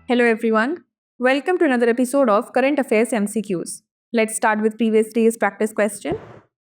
Hello everyone. Welcome to another episode of Current Affairs MCQs. Let's start with previous day's practice question.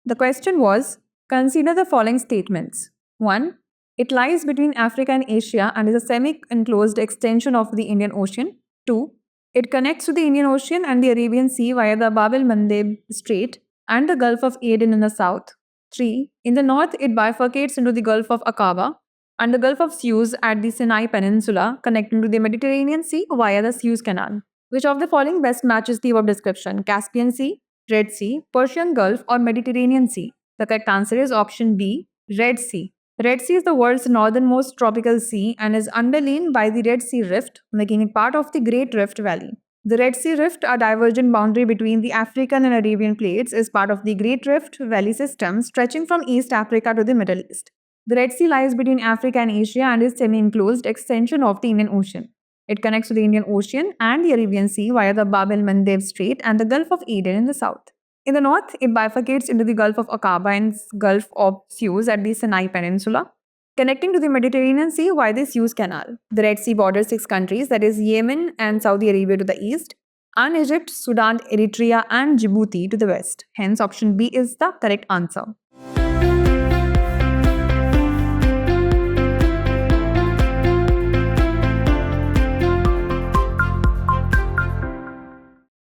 The question was, consider the following statements. 1. It lies between Africa and Asia and is a semi-enclosed extension of the Indian Ocean. 2. It connects to the Indian Ocean and the Arabian Sea via the Bab el-Mandeb Strait and the Gulf of Aden in the south. 3. In the north, it bifurcates into the Gulf of Aqaba and the Gulf of Suez at the Sinai Peninsula, connecting to the Mediterranean Sea via the Suez Canal. Which of the following best matches the above description? Caspian Sea, Red Sea, Persian Gulf, or Mediterranean Sea? The correct answer is option B, Red Sea. Red Sea is the world's northernmost tropical sea and is underlain by the Red Sea Rift, making it part of the Great Rift Valley. The Red Sea Rift, a divergent boundary between the African and Arabian plates, is part of the Great Rift Valley system stretching from East Africa to the Middle East. The Red Sea lies between Africa and Asia and is semi-enclosed extension of the Indian Ocean. It connects to the Indian Ocean and the Arabian Sea via the Bab el-Mandeb Strait and the Gulf of Aden in the south. In the north, it bifurcates into the Gulf of Aqaba and Gulf of Suez at the Sinai Peninsula, connecting to the Mediterranean Sea via the Suez Canal. The Red Sea borders 6 countries, that is Yemen and Saudi Arabia to the east, and Egypt, Sudan, Eritrea, and Djibouti to the west. Hence, option B is the correct answer.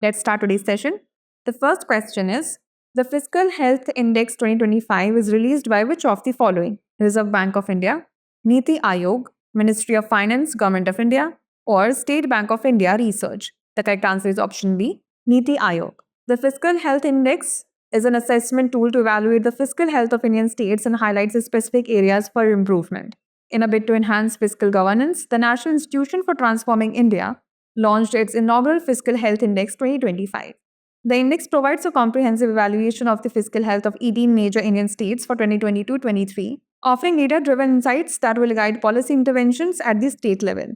Let's start today's session. The first question is, the Fiscal Health Index 2025 is released by which of the following? Reserve Bank of India, Niti Aayog, Ministry of Finance, Government of India, or State Bank of India Research? The correct answer is option B, Niti Aayog. The Fiscal Health Index is an assessment tool to evaluate the fiscal health of Indian states and highlights the specific areas for improvement. In a bid to enhance fiscal governance, the National Institution for Transforming India launched its inaugural Fiscal Health Index 2025. The index provides a comprehensive evaluation of the fiscal health of 18 major Indian states for 2022-23, offering data-driven insights that will guide policy interventions at the state level.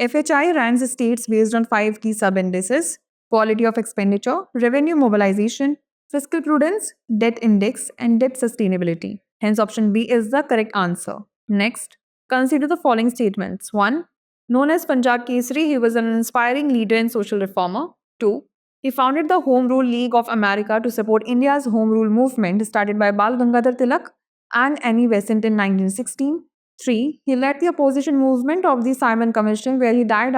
FHI ranks the states based on 5 key sub-indices: quality of expenditure, revenue mobilization, fiscal prudence, debt index, and debt sustainability. Hence, option B is the correct answer. Next, consider the following statements. 1. Known as Punjab Kesari, he was an inspiring leader and social reformer. 2. He founded the Home Rule League of America to support India's Home Rule movement started by Bal Gangadhar Tilak and Annie Besant in 1916. 3. He led the opposition movement of the Simon Commission, where he died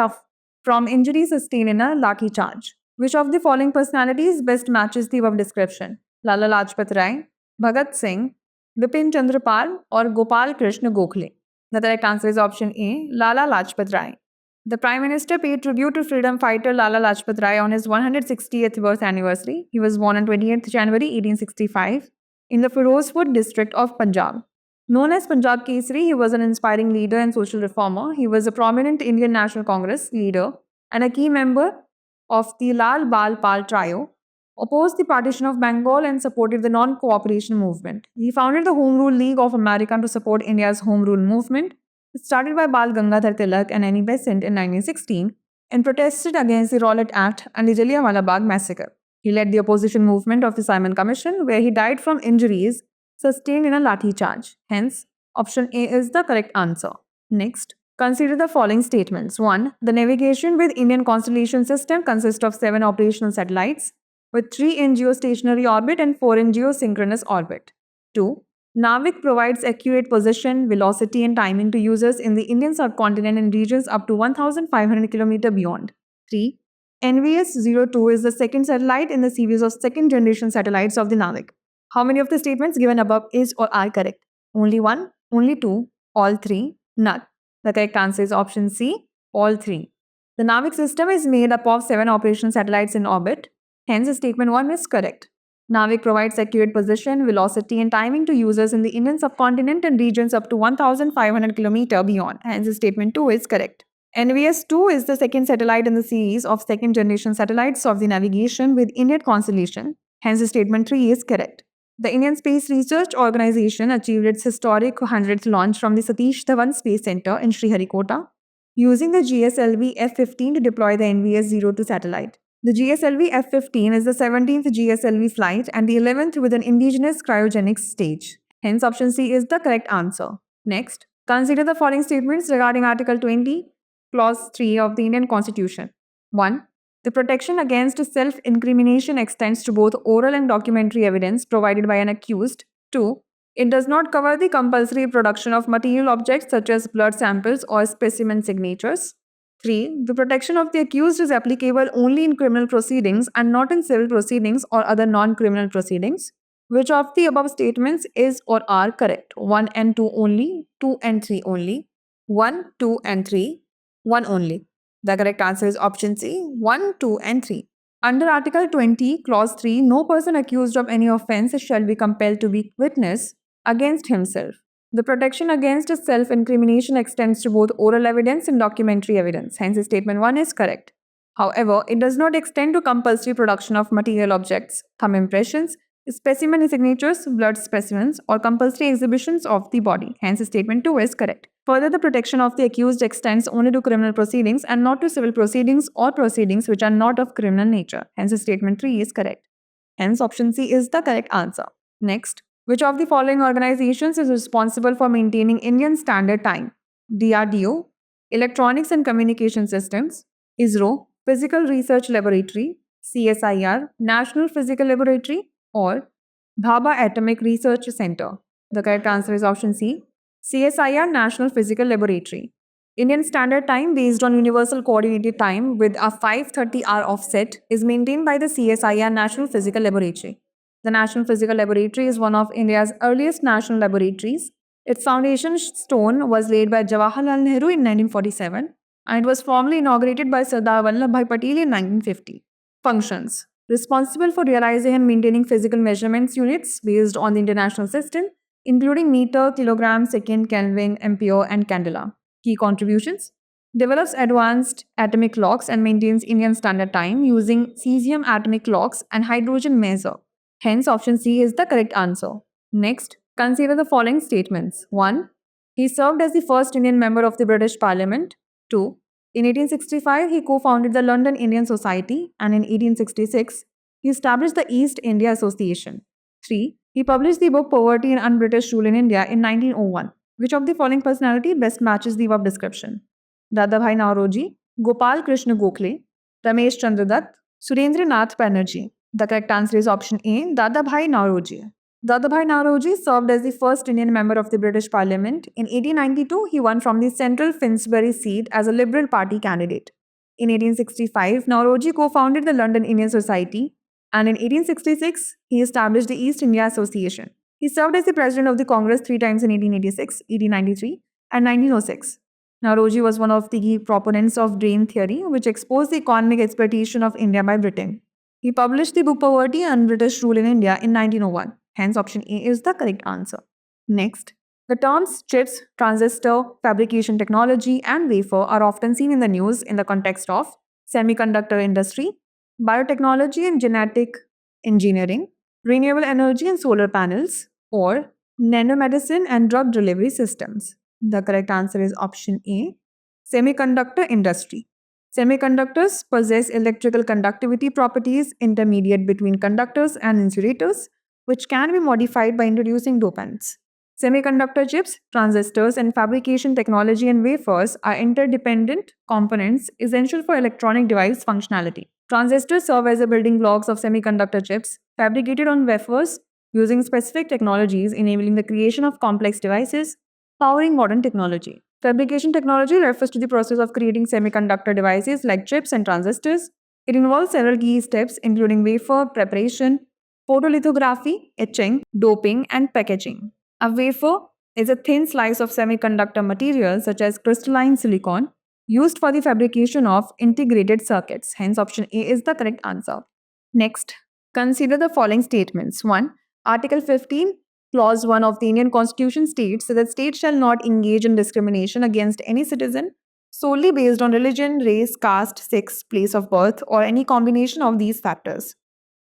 from injuries sustained in a lathi charge. Which of the following personalities best matches the above description? Lala Lajpat Rai, Bhagat Singh, Bipin Chandra Pal, or Gopal Krishna Gokhale? The correct answer is option A, Lala Lajpat Rai. The Prime Minister paid tribute to freedom fighter Lala Lajpat Rai on his 160th birth anniversary. He was born on 28th January 1865 in the Firozpur district of Punjab. Known as Punjab Kesari, he was an inspiring leader and social reformer. He was a prominent Indian National Congress leader and a key member of the Lal Bal Pal trio, opposed the partition of Bengal and supported the non-cooperation movement. He founded the Home Rule League of America to support India's Home Rule movement, started by Bal Gangadhar Tilak and Annie Besant in 1916, and protested against the Rowlatt Act and the Jallianwala Bagh massacre. He led the opposition movement of the Simon Commission, where he died from injuries sustained in a lathi charge. Hence, option A is the correct answer. Next, consider the following statements. 1. The navigation with Indian constellation system consists of 7 operational satellites, with 3 in geostationary orbit and 4 in geosynchronous orbit. 2. NAVIC provides accurate position, velocity, and timing to users in the Indian subcontinent and regions up to 1,500 km beyond. 3. NVS-02 is the second satellite in the series of second-generation satellites of the NAVIC. How many of the statements given above is or are correct? Only 1, only 2, all 3, none. The correct answer is option C, all 3. The NAVIC system is made up of 7 operational satellites in orbit. Hence, statement 1 is correct. NAVIC provides accurate position, velocity, and timing to users in the Indian subcontinent and regions up to 1,500 km beyond. Hence, statement 2 is correct. NVS-2 is the second satellite in the series of second-generation satellites of the navigation with Indian constellation. Hence, statement 3 is correct. The Indian Space Research Organization achieved its historic 100th launch from the Satish Dhawan Space Center in Sriharikota, using the GSLV F-15 to deploy the NVS-02 satellite. The GSLV F-15 is the 17th GSLV flight and the 11th with an indigenous cryogenics stage. Hence, option C is the correct answer. Next, consider the following statements regarding Article 20 Clause 3 of the Indian Constitution. 1. The protection against self incrimination extends to both oral and documentary evidence provided by an accused. 2. It does not cover the compulsory production of material objects such as blood samples or specimen signatures. 3. The protection of the accused is applicable only in criminal proceedings and not in civil proceedings or other non criminal proceedings. Which of the above statements is or are correct? 1 and 2 only, 2 and 3 only, 1, 2, and 3, 1 only. The correct answer is option C, 1, 2, and 3. Under Article 20, Clause 3, no person accused of any offense shall be compelled to be witness against himself. The protection against self incrimination extends to both oral evidence and documentary evidence. Hence, statement 1 is correct. However, it does not extend to compulsory production of material objects, thumb impressions, specimen signatures, blood specimens, or compulsory exhibitions of the body. Hence, statement 2 is correct. Further, the protection of the accused extends only to criminal proceedings and not to civil proceedings or proceedings which are not of criminal nature. Hence, statement 3 is correct. Hence, option C is the correct answer. Next, which of the following organizations is responsible for maintaining Indian Standard Time? DRDO, Electronics and Communication Systems, ISRO, Physical Research Laboratory, CSIR, National Physical Laboratory, or Bhabha Atomic Research Center. The correct answer is option C, CSIR National Physical Laboratory. Indian Standard Time, based on Universal Coordinated Time with a 5:30-hour offset, is maintained by the CSIR National Physical Laboratory. The National Physical Laboratory is one of India's earliest national laboratories. Its foundation stone was laid by Jawaharlal Nehru in 1947 and it was formally inaugurated by Sardar Vallabhbhai Patel in 1950. Functions: responsible for realizing and maintaining physical measurements units based on the international system, including meter, kilogram, second, Kelvin, ampere, and candela. Key contributions: develops advanced atomic clocks and maintains Indian Standard Time using cesium atomic clocks and hydrogen measure. Hence, option C is the correct answer. Next, consider the following statements. 1. He served as the first Indian member of the British Parliament. 2. In 1865, he co-founded the London Indian Society, and in 1866, he established the East India Association. 3. He published the book Poverty and Un-British Rule in India in 1901. Which of the following personality best matches the above description? Dadabhai Nauroji, Gopal Krishna Gokhale, Ramesh Chandra Dutt, Surendra Nath Banerjee. The correct answer is option A, Dadabhai Nauroji. Dadabhai Nauroji served as the first Indian member of the British Parliament. In 1892, he won from the Central Finsbury seat as a Liberal Party candidate. In 1865, Nauroji co-founded the London Indian Society, and in 1866, he established the East India Association. He served as the president of the Congress 3 times in 1886, 1893, and 1906. Nauroji was one of the key proponents of drain theory, which exposed the economic exploitation of India by Britain. He published the book Poverty and British Rule in India in 1901. Hence, option A is the correct answer. Next, the terms chips, transistor, fabrication technology, and wafer are often seen in the news in the context of semiconductor industry, biotechnology and genetic engineering, renewable energy and solar panels, or nanomedicine and drug delivery systems. The correct answer is option A, semiconductor industry. Semiconductors possess electrical conductivity properties intermediate between conductors and insulators, which can be modified by introducing dopants. Semiconductor chips, transistors, and fabrication technology and wafers are interdependent components essential for electronic device functionality. Transistors serve as the building blocks of semiconductor chips, fabricated on wafers using specific technologies enabling the creation of complex devices, powering modern technology. Fabrication technology refers to the process of creating semiconductor devices like chips and transistors. It involves several key steps, including wafer preparation, photolithography, etching, doping, and packaging. A wafer is a thin slice of semiconductor material such as crystalline silicon used for the fabrication of integrated circuits. Hence, option A is the correct answer. Next, consider the following statements. 1. Article 15, Clause 1 of the Indian Constitution states that the state shall not engage in discrimination against any citizen solely based on religion, race, caste, sex, place of birth, or any combination of these factors.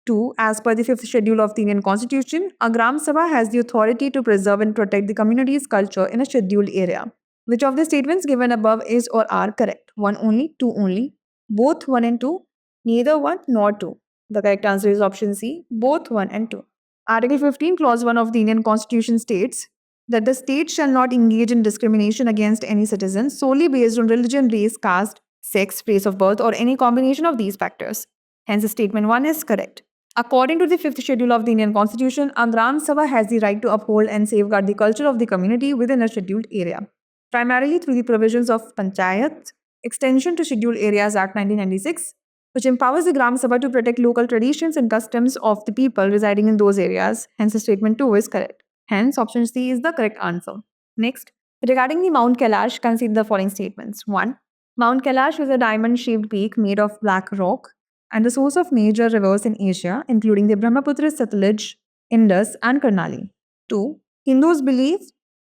2. As per the 5th schedule of the Indian Constitution, a Gram Sabha has the authority to preserve and protect the community's culture in a scheduled area. Which of the statements given above is or are correct? 1 only, 2 only, both 1 and 2, neither 1 nor 2. The correct answer is option C, both 1 and 2. Article 15, Clause 1 of the Indian Constitution states that the state shall not engage in discrimination against any citizen solely based on religion, race, caste, sex, place of birth, or any combination of these factors. Hence, statement 1 is correct. According to the 5th schedule of the Indian Constitution, a Gram Sabha has the right to uphold and safeguard the culture of the community within a scheduled area, primarily through the provisions of Panchayat Extension to Scheduled Areas Act 1996, which empowers the Gram Sabha to protect local traditions and customs of the people residing in those areas. Hence, statement 2 is correct. Hence, option C is the correct answer. Next, regarding the Mount Kailash, consider the following statements. 1. Mount Kailash is a diamond-shaped peak made of black rock and the source of major rivers in Asia, including the Brahmaputra, Satluj, Indus, and Karnali. 2. Hindus believe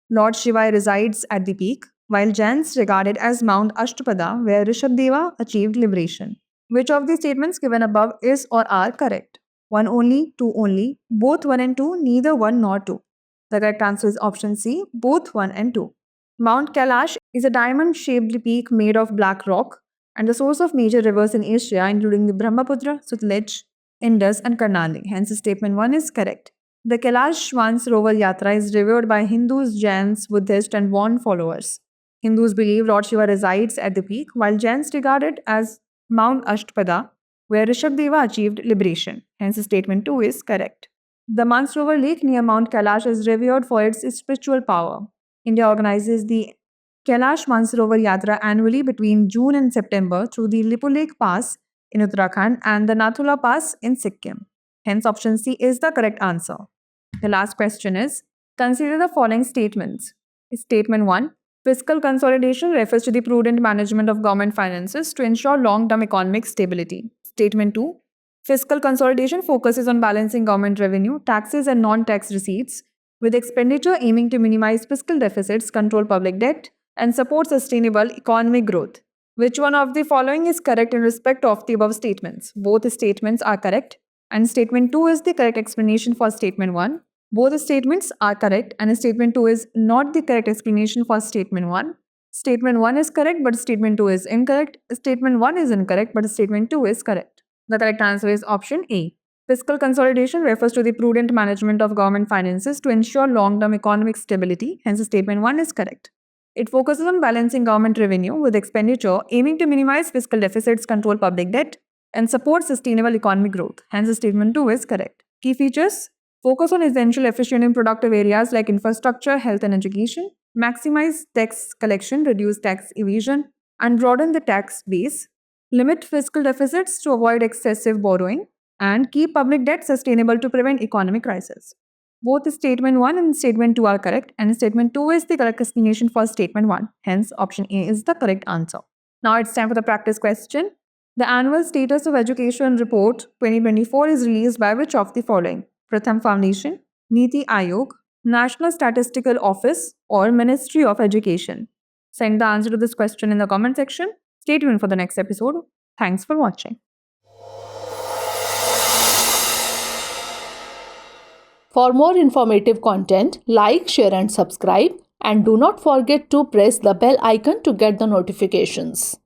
Lord Shiva resides at the peak, while Jains regard it as Mount Ashtapada, where Rishabdeva achieved liberation. Which of the statements given above is or are correct? 1 only, 2 only, both 1 and 2, neither 1 nor 2. The correct answer is option C, both 1 and 2. Mount Kailash is a diamond-shaped peak made of black rock and the source of major rivers in Asia, including the Brahmaputra, Sutlej, Indus, and Karnali. Hence, statement 1 is correct. The Kailash Mansarovar Yatra is revered by Hindus, Jains, Buddhists, and Von followers. Hindus believe Lord Shiva resides at the peak, while Jains regard it as Mount Ashtapada, where Rishabdeva achieved liberation. Hence, statement 2 is correct. The Mansarovar Lake near Mount Kailash is revered for its spiritual power. India organizes the Kailash Mansarovar Yatra annually between June and September through the Lipu Lake Pass in Uttarakhand and the Nathula Pass in Sikkim. Hence, option C is the correct answer. The last question is, consider the following statements. Statement 1. Fiscal consolidation refers to the prudent management of government finances to ensure long-term economic stability. Statement 2. Fiscal consolidation focuses on balancing government revenue, taxes and non-tax receipts, with expenditure aiming to minimize fiscal deficits, control public debt, and support sustainable economic growth. Which one of the following is correct in respect of the above statements? Both statements are correct, and statement 2 is the correct explanation for statement 1. Both statements are correct, and statement 2 is not the correct explanation for statement 1. Statement 1 is correct, but statement 2 is incorrect. Statement 1 is incorrect, but statement 2 is correct. The correct answer is option A. Fiscal consolidation refers to the prudent management of government finances to ensure long-term economic stability. Hence, statement 1 is correct. It focuses on balancing government revenue with expenditure, aiming to minimize fiscal deficits, control public debt, and support sustainable economic growth. Hence, statement 2 is correct. Key features: focus on essential, efficient, and productive areas like infrastructure, health, and education. Maximize tax collection, reduce tax evasion, and broaden the tax base. Limit fiscal deficits to avoid excessive borrowing, and keep public debt sustainable to prevent economic crisis. Both statement 1 and statement 2 are correct, and statement 2 is the correct explanation for statement 1. Hence, option A is the correct answer. Now it's time for the practice question. The Annual Status of Education Report 2024 is released by which of the following? Pratham Foundation, Niti Aayog, National Statistical Office, or Ministry of Education? Send the answer to this question in the comment section. Stay tuned for the next episode. Thanks for watching. For more informative content, like, share and subscribe, and do not forget to press the bell icon to get the notifications.